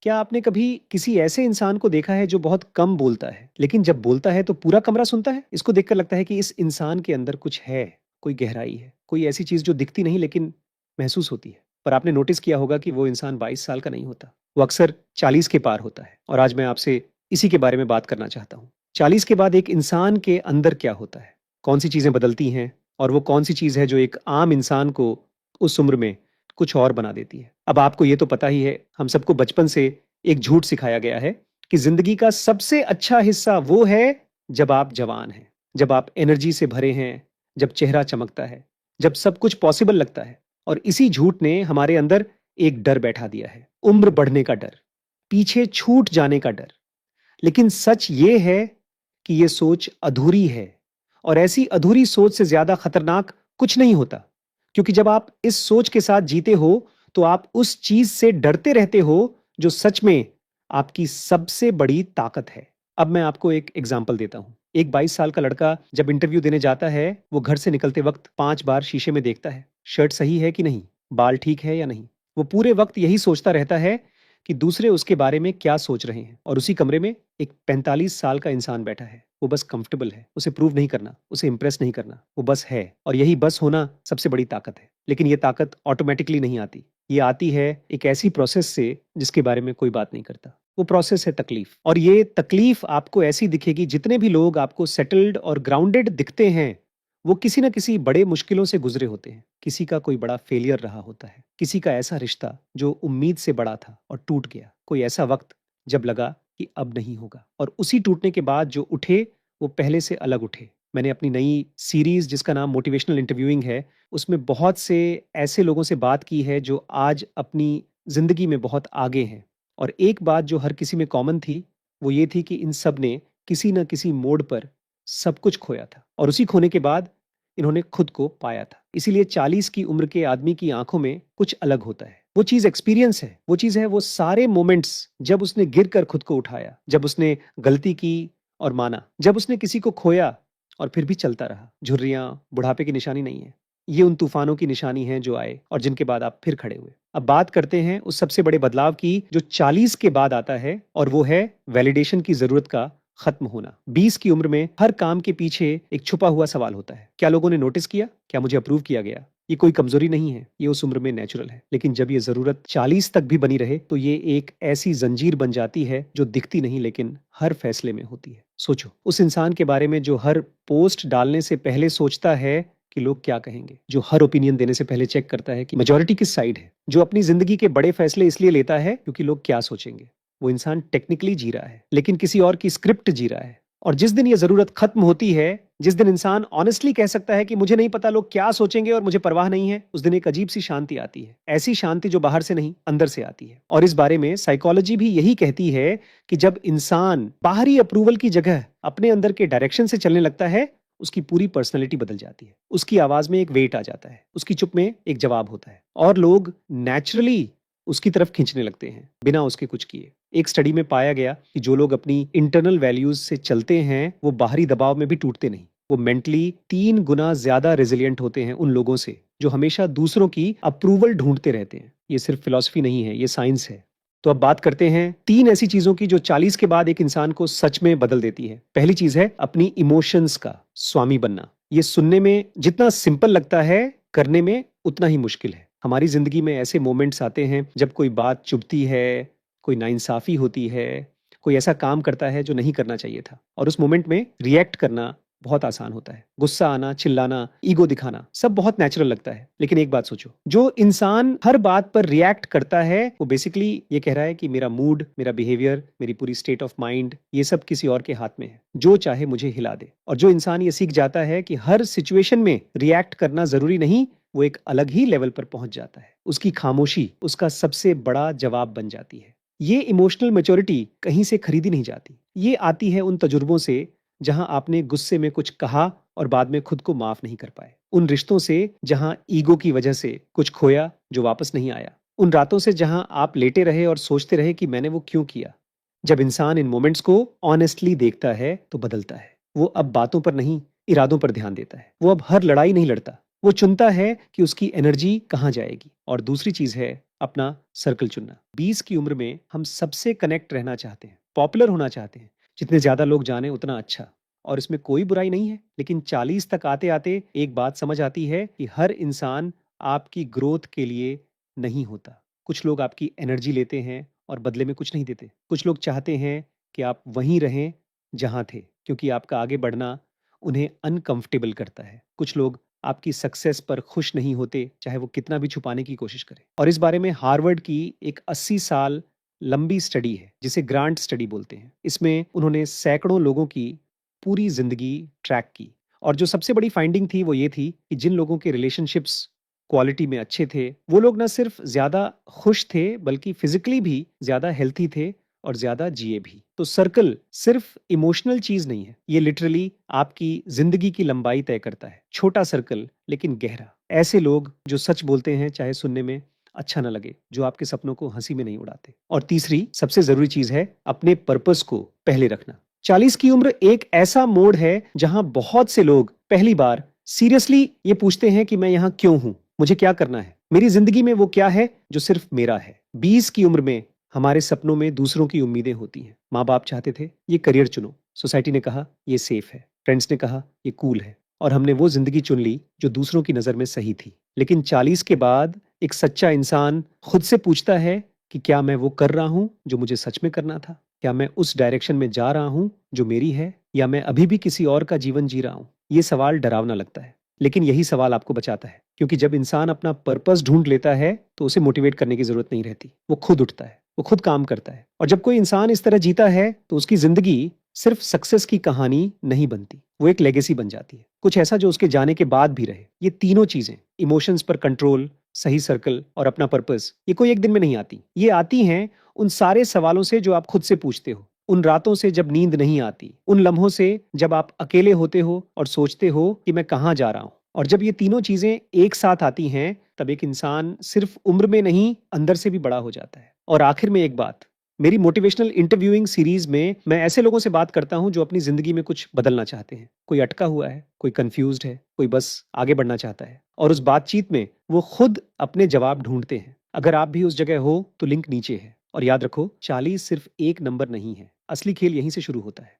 क्या आपने कभी किसी ऐसे इंसान को देखा है जो बहुत कम बोलता है, लेकिन जब बोलता है तो पूरा कमरा सुनता है? इसको देखकर लगता है कि इस इंसान के अंदर कुछ है, कोई गहराई है, कोई ऐसी चीज़ जो दिखती नहीं लेकिन महसूस होती है। पर आपने नोटिस किया होगा कि वो इंसान 22 साल का नहीं होता, वो अक्सर 40 के पार होता है। और आज मैं आपसे इसी के बारे में बात करना चाहता हूँ। 40 के बाद एक इंसान के अंदर क्या होता है? कौन-सी चीज़ें बदलती हैं? और वो कौन-सी चीज़ है जो एक आम इंसान को उस उम्र में कुछ और बना देती है? अब आपको ये तो पता ही है, हम सबको बचपन से एक झूठ सिखाया गया है कि ज़िंदगी का सबसे अच्छा हिस्सा वो है जब आप जवान हैं, जब आप एनर्जी से भरे हैं, जब चेहरा चमकता है, जब सब कुछ पॉसिबल लगता है। और इसी झूठ ने हमारे अंदर एक डर बैठा दिया है, उम्र बढ़ने का डर, पीछे छूट जाने का डर। लेकिन सच ये है कि ये सोच अधूरी है, और ऐसी अधूरी सोच से ज्यादा खतरनाक कुछ नहीं होता। क्योंकि जब आप इस सोच के साथ जीते हो तो आप उस चीज से डरते रहते हो जो सच में आपकी सबसे बड़ी ताकत है। अब मैं आपको एक एग्जाम्पल देता हूं। एक 22 साल का लड़का जब इंटरव्यू देने जाता है, वो घर से निकलते वक्त 5 बार शीशे में देखता है, शर्ट सही है कि नहीं, बाल ठीक है या नहीं। वो पूरे वक्त यही सोचता रहता है कि दूसरे उसके बारे में क्या सोच रहे हैं। और उसी कमरे में एक 45 साल का इंसान बैठा है, वो बस कंफर्टेबल है, उसे प्रूव नहीं करना, उसे इंप्रेस नहीं करना, वो बस है। और यही बस होना सबसे बड़ी ताकत है। लेकिन ये ताकत ऑटोमेटिकली नहीं आती, ये आती है एक ऐसी प्रोसेस से जिसके बारे में कोई बात नहीं करता। वो प्रोसेस है तकलीफ। और ये तकलीफ आपको ऐसी दिखेगी, जितने भी लोग आपको सेटल्ड और ग्राउंडेड दिखते हैं वो किसी ना किसी बड़े मुश्किलों से गुजरे होते हैं। किसी का कोई बड़ा फेलियर रहा होता है, किसी का ऐसा रिश्ता जो उम्मीद से बड़ा था और टूट गया, कोई ऐसा वक्त जब लगा कि अब नहीं होगा, और उसी टूटने के बाद जो उठे वो पहले से अलग उठे। मैंने अपनी नई सीरीज जिसका नाम मोटिवेशनल इंटरव्यूइंग है, उसमें बहुत से ऐसे लोगों से बात की है जो आज अपनी जिंदगी में बहुत आगे हैं। और एक बात जो हर किसी में कॉमन थी, वो ये थी कि इन सब ने किसी न किसी मोड़ पर सब कुछ खोया था, और उसी खोने के बाद इन्होंने खुद को पाया था। इसीलिए 40 की उम्र के आदमी की आंखों में कुछ अलग होता है। वो चीज एक्सपीरियंस है, वो चीज है वो सारे मोमेंट्स जब उसने गिर कर खुद को उठाया, जब उसने गलती की और माना, जब उसने किसी को खोया और फिर भी चलता रहा। झुर्रियां बुढ़ापे की निशानी नहीं है, ये उन तूफानों की निशानी है जो आए और जिनके बाद आप फिर खड़े हुए। अब बात करते हैं उस सबसे बड़े बदलाव की जो 40 के बाद आता है, और वो है वैलिडेशन की जरूरत का खत्म होना। 20 की उम्र में हर काम के पीछे एक छुपा हुआ सवाल होता है, क्या लोगों ने नोटिस किया, क्या मुझे अप्रूव किया गया। ये कोई कमजोरी नहीं है, ये उस उम्र में नेचुरल है। लेकिन जब ये जरूरत 40 तक भी बनी रहे तो ये एक ऐसी जंजीर बन जाती है जो दिखती नहीं लेकिन हर फैसले में होती है। सोचो उस इंसान के बारे में जो हर पोस्ट डालने से पहले सोचता है कि लोग क्या कहेंगे, जो हर ओपिनियन देने से पहले चेक करता है कि मेजॉरिटी किस साइड है, जो अपनी जिंदगी के बड़े फैसले इसलिए लेता है क्योंकि लोग क्या सोचेंगे। वो इंसान टेक्निकली जी रहा है लेकिन किसी और की स्क्रिप्ट जी रहा है। और जिस दिन ये जरूरत खत्म होती है, जिस दिन इंसान ऑनेस्टली कह सकता है कि मुझे नहीं पता लोग क्या सोचेंगे और मुझे परवाह नहीं है, उस दिन एक अजीब सी शांति आती है। ऐसी शांति जो बाहर से नहीं अंदर से आती है। और इस बारे में साइकोलॉजी भी यही कहती है कि जब इंसान बाहरी अप्रूवल की जगह अपने अंदर के डायरेक्शन से चलने लगता है, उसकी पूरी पर्सनैलिटी बदल जाती है। उसकी आवाज में एक वेट आ जाता है, उसकी चुप में एक जवाब होता है, और लोग नेचुरली उसकी तरफ खींचने लगते हैं बिना उसके कुछ किए। एक स्टडी में पाया गया कि जो लोग अपनी इंटरनल वैल्यूज से चलते हैं वो बाहरी दबाव में भी टूटते नहीं। वो मेंटली 3 गुना ज्यादा रेजिलिएंट होते हैं उन लोगों से जो हमेशा दूसरों की अप्रूवल ढूंढते रहते हैं। ये सिर्फ फिलॉसफी नहीं है, ये साइंस है। तो अब बात करते हैं 3 ऐसी चीजों की जो 40 के बाद एक इंसान को सच में बदल देती है। पहली चीज है अपनी इमोशंस का स्वामी बनना। ये सुनने में जितना सिंपल लगता है, करने में उतना ही मुश्किल है। हमारी जिंदगी में ऐसे मोमेंट्स आते हैं जब कोई बात चुभती है, कोई नाइंसाफी होती है, कोई ऐसा काम करता है जो नहीं करना चाहिए था, और उस मोमेंट में रिएक्ट करना बहुत आसान होता है। गुस्सा आना, चिल्लाना, ईगो दिखाना, सब बहुत नेचुरल लगता है। लेकिन एक बात सोचो, जो इंसान हर बात पर रिएक्ट करता है वो बेसिकली ये कह रहा है कि मेरा मूड, मेरा बिहेवियर, मेरी पूरी स्टेट ऑफ माइंड, ये सब किसी और के हाथ में है, जो चाहे मुझे हिला दे। और जो इंसान ये सीख जाता है कि हर सिचुएशन में रिएक्ट करना जरूरी नहीं, वो एक अलग ही लेवल पर पहुंच जाता है। उसकी खामोशी उसका सबसे बड़ा जवाब बन जाती है। ये इमोशनल मैच्योरिटी कहीं से खरीदी नहीं जाती, ये आती है उन तजुर्बों से जहां आपने गुस्से में कुछ कहा और बाद में खुद को माफ नहीं कर पाए, उन रिश्तों से जहां ईगो की वजह से कुछ खोया जो वापस नहीं आया, उन रातों से जहां आप लेटे रहे और सोचते रहे कि मैंने वो क्यों किया। जब इंसान इन मोमेंट्स को ऑनेस्टली देखता है तो बदलता है। वो अब बातों पर नहीं, इरादों पर ध्यान देता है। वो अब हर लड़ाई नहीं लड़ता, वो चुनता है कि उसकी एनर्जी कहाँ जाएगी। और दूसरी चीज़ है अपना सर्कल चुनना। 20 की उम्र में हम सबसे कनेक्ट रहना चाहते हैं, पॉपुलर होना चाहते हैं। जितने ज़्यादा लोग जानें उतना अच्छा। और इसमें कोई बुराई नहीं है। लेकिन 40 तक आते-आते एक बात समझ आती है कि हर इंसान आपकी ग्रोथ के लिए नहीं होता। कुछ लोग आपकी एनर्जी लेते हैं और बदले में कुछ नहीं देते। कुछ लोग चाहते हैं कि आप वहीं रहें जहाँ थे, क्योंकि आपका आगे बढ़ना उन्हें अनकंफर्टेबल करता है। कुछ लोग आपकी सक्सेस पर खुश नहीं होते, चाहे वो कितना भी छुपाने की कोशिश करें। और इस बारे में हार्वर्ड की एक 80 साल लंबी स्टडी है, जिसे ग्रांट स्टडी बोलते हैं। इसमें उन्होंने सैकड़ों लोगों की पूरी जिंदगी ट्रैक की। और जो सबसे बड़ी फाइंडिंग थी वो ये थी कि जिन लोगों के रिलेशनशिप्स क्वालिटी में अच्छे थे, वो लोग ना सिर्फ ज्यादा खुश थे, बल्कि फिजिकली भी ज्यादा हेल्थी थे और ज्यादा जिए भी। तो सर्कल सिर्फ इमोशनल चीज नहीं है, ये लिटरली आपकी जिंदगी की लंबाई तय करता है। छोटा सर्कल लेकिन गहरा। ऐसे लोग जो सच बोलते हैं चाहे सुनने में अच्छा ना लगे, जो आपके सपनों को हंसी में नहीं उड़ाते। और तीसरी सबसे जरूरी चीज है अपने पर्पस को पहले रखना। 40 की उम्र एक ऐसा मोड़ है जहां बहुत से लोग पहली बार सीरियसली ये पूछते हैं कि मैं यहाँ क्यों हूं, मुझे क्या करना है, मेरी जिंदगी में वो क्या है जो सिर्फ मेरा है। 20 की उम्र में हमारे सपनों में दूसरों की उम्मीदें होती हैं। माँ बाप चाहते थे ये करियर चुनो, सोसाइटी ने कहा ये सेफ है, फ्रेंड्स ने कहा ये कूल है, और हमने वो जिंदगी चुन ली जो दूसरों की नजर में सही थी। लेकिन 40 के बाद एक सच्चा इंसान खुद से पूछता है कि क्या मैं वो कर रहा हूं जो मुझे सच में करना था? क्या मैं उस डायरेक्शन में जा रहा हूं जो मेरी है, या मैं अभी भी किसी और का जीवन जी रहा हूं? ये सवाल डरावना लगता है, लेकिन यही सवाल आपको बचाता है। क्योंकि जब इंसान अपना पर्पस ढूंढ लेता है तो उसे मोटिवेट करने की जरूरत नहीं रहती। वो खुद उठता है, वो खुद काम करता है। और जब कोई इंसान इस तरह जीता है तो उसकी जिंदगी सिर्फ सक्सेस की कहानी नहीं बनती, वो एक लेगेसी बन जाती है। कुछ ऐसा जो उसके जाने के बाद भी रहे। ये तीनों चीजें, इमोशंस पर कंट्रोल, सही सर्कल और अपना पर्पस, ये कोई एक दिन में नहीं आती। ये आती हैं उन सारे सवालों से जो आप खुद से पूछते हो, उन रातों से जब नींद नहीं आती, उन लम्हों से जब आप अकेले होते हो और सोचते हो कि मैं कहाँ जा रहा हूँ। और जब ये तीनों चीजें एक साथ आती हैं तब एक इंसान सिर्फ उम्र में नहीं, अंदर से भी बड़ा हो जाता है। और आखिर में एक बात, मेरी मोटिवेशनल इंटरव्यूइंग सीरीज में मैं ऐसे लोगों से बात करता हूं जो अपनी जिंदगी में कुछ बदलना चाहते हैं। कोई अटका हुआ है, कोई कंफ्यूज्ड है, कोई बस आगे बढ़ना चाहता है। और उस बातचीत में वो खुद अपने जवाब ढूंढते हैं। अगर आप भी उस जगह हो तो लिंक नीचे है। और याद रखो, 40 सिर्फ एक नंबर नहीं है, असली खेल यहीं से शुरू होता है।